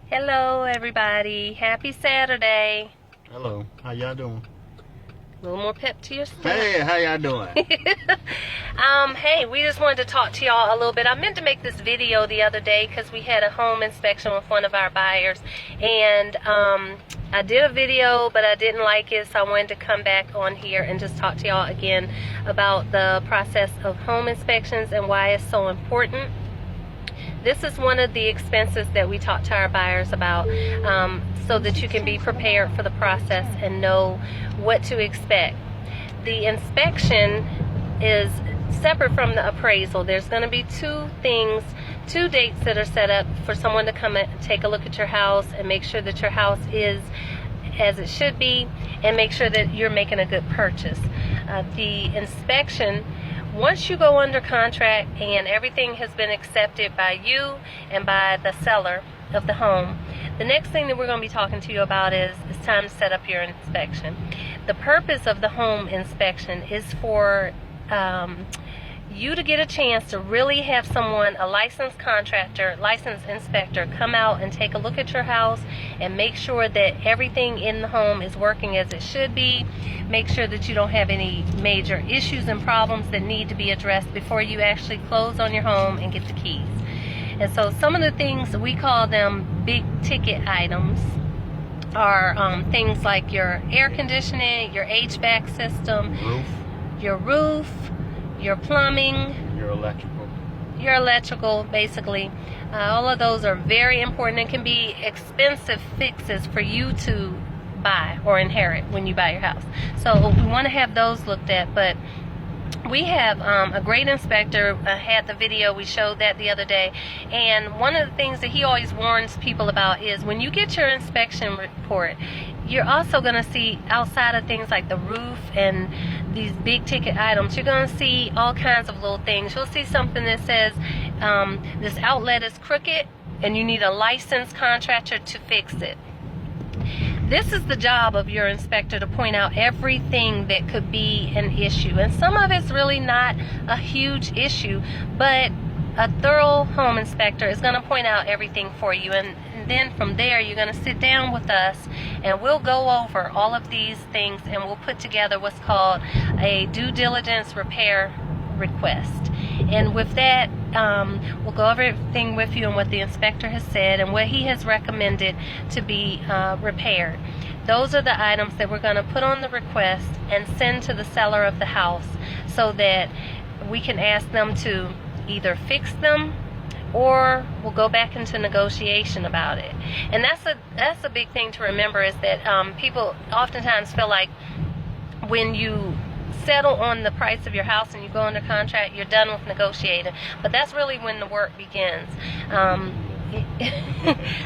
Hello everybody, happy Saturday. Hello, how y'all doing? A little more pep to your step. Hey, how y'all doing? Hey, we just wanted to talk to y'all a little bit. I meant to make this video the other day because we had a home inspection with one of our buyers, and I did a video but I didn't like it, so I wanted to come back on here and just talk to y'all again about the process of home inspections and why it's so important. This is one of the expenses that we talk to our buyers about, so that you can be prepared for the process and know what to expect. The inspection is separate from the appraisal. There's going to be two dates that are set up for someone to come and take a look at your house and make sure that your house is as it should be and make sure that you're making a good purchase. The inspection, once you go under contract and everything has been accepted by you and by the seller of the home, the next thing that we're going to be talking to you about is it's time to set up your inspection. The purpose of the home inspection is for you to get a chance to really have someone, a licensed contractor, licensed inspector, come out and take a look at your house and make sure that everything in the home is working as it should be. Make sure that you don't have any major issues and problems that need to be addressed before you actually close on your home and get the keys. And so some of the things, we call them big ticket items, are things like your air conditioning, your HVAC system, your roof, your plumbing, your electrical, basically. All of those are very important and can be expensive fixes for you to buy or inherit when you buy your house. So we want to have those looked at, but we have a great inspector. I had the video, we showed that the other day, and one of the things that he always warns people about is when you get your inspection report, you're also going to see, outside of things like the roof and these big ticket items, you're going to see all kinds of little things. You'll see something that says this outlet is crooked and you need a licensed contractor to fix it. This is the job of your inspector, to point out everything that could be an issue. And some of it's really not a huge issue, but a thorough home inspector is going to point out everything for you. And then from there, you're going to sit down with us and we'll go over all of these things and we'll put together what's called a due diligence repair request. And with that, we'll go over everything with you and what the inspector has said and what he has recommended to be repaired. Those are the items that we're going to put on the request and send to the seller of the house so that we can ask them to either fix them or we'll go back into negotiation about it. And that's a big thing to remember, is that people oftentimes feel like when you settle on the price of your house and you go under contract, you're done with negotiating. But that's really when the work begins.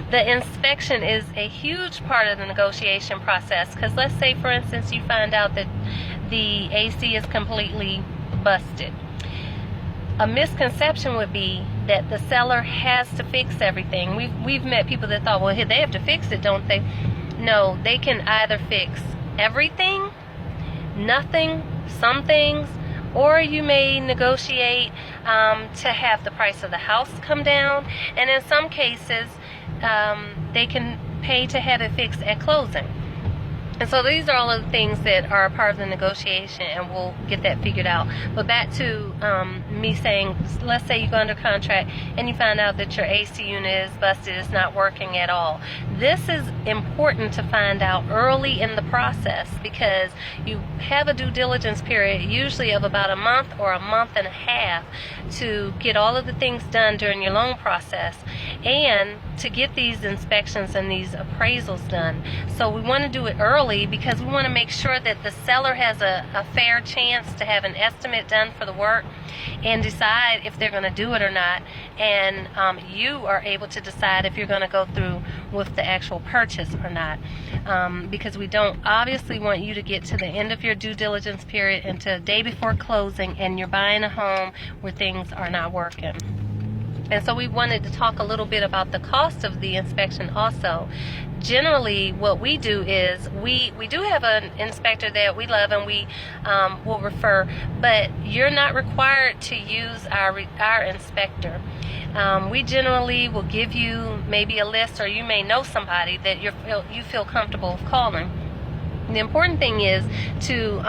The inspection is a huge part of the negotiation process, because let's say, for instance, you find out that the AC is completely busted. A misconception would be that the seller has to fix everything. We've met people that thought, well, they have to fix it, don't they? No, they can either fix everything, nothing, some things, or you may negotiate to have the price of the house come down, and in some cases they can pay to have it fixed at closing. And so these are all of the things that are a part of the negotiation, and we'll get that figured out. But back to me saying, let's say you go under contract and you find out that your AC unit is busted, it's not working at all. This is important to find out early in the process, because you have a due diligence period usually of about a month or a month and a half to get all of the things done during your loan process and to get these inspections and these appraisals done. So we want to do it early because we want to make sure that the seller has a fair chance to have an estimate done for the work and decide if they're going to do it or not, and you are able to decide if you're going to go through with the actual purchase or not, because we don't obviously want you to get to the end of your due diligence period and to the day before closing and you're buying a home where things are not working. And so we wanted to talk a little bit about the cost of the inspection also. Generally, what we do is we do have an inspector that we love and we will refer, but you're not required to use our inspector. We generally will give you maybe a list, or you may know somebody that you feel comfortable calling. The important thing is to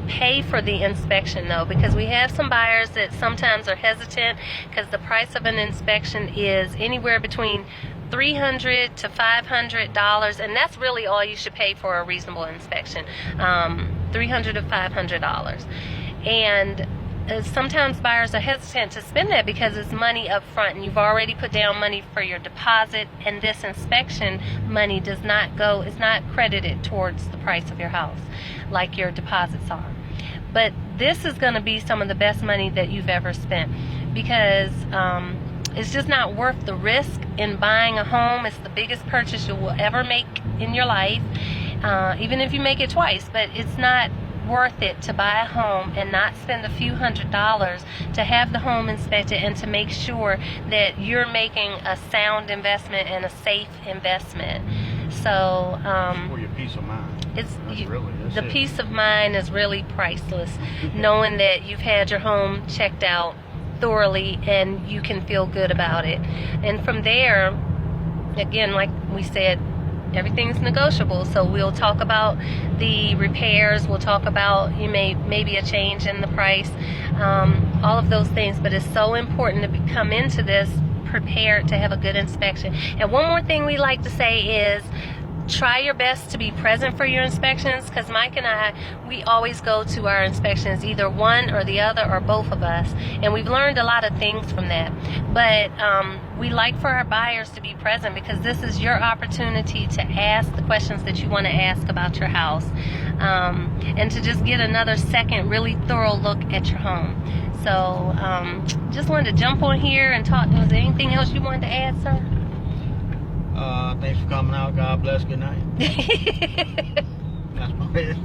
pay for the inspection, though, because we have some buyers that sometimes are hesitant because the price of an inspection is anywhere between $300 to $500, and that's really all you should pay for a reasonable inspection. $300 to $500, and sometimes buyers are hesitant to spend that because it's money up front, and you've already put down money for your deposit, and this inspection money is not credited towards the price of your house like your deposits are. But this is going to be some of the best money that you've ever spent, because it's just not worth the risk in buying a home. It's the biggest purchase you will ever make in your life, even if you make it twice. But it's not worth it to buy a home and not spend a few $100s to have the home inspected and to make sure that you're making a sound investment and a safe investment. So For your peace of mind. The peace of mind is really priceless, knowing that you've had your home checked out thoroughly and you can feel good about it. And from there, again, like we said, everything's negotiable. So we'll talk about the repairs, we'll talk about maybe a change in the price, all of those things. But it's so important to come into this prepared to have a good inspection. And one more thing we like to say is, try your best to be present for your inspections, because Mike and I, we always go to our inspections, either one or the other or both of us, and we've learned a lot of things from that. But we like for our buyers to be present, because this is your opportunity to ask the questions that you want to ask about your house, and to just get another second really thorough look at your home. So just wanted to jump on here and talk. Was there anything else you wanted to add, sir? Thanks for coming out. God bless. Good night. That's my head.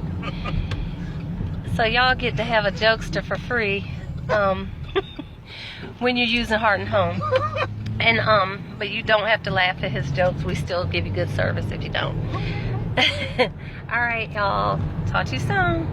So y'all get to have a jokester for free when you're using Heart and Home. And but you don't have to laugh at his jokes. We still give you good service if you don't. All right, y'all. Talk to you soon.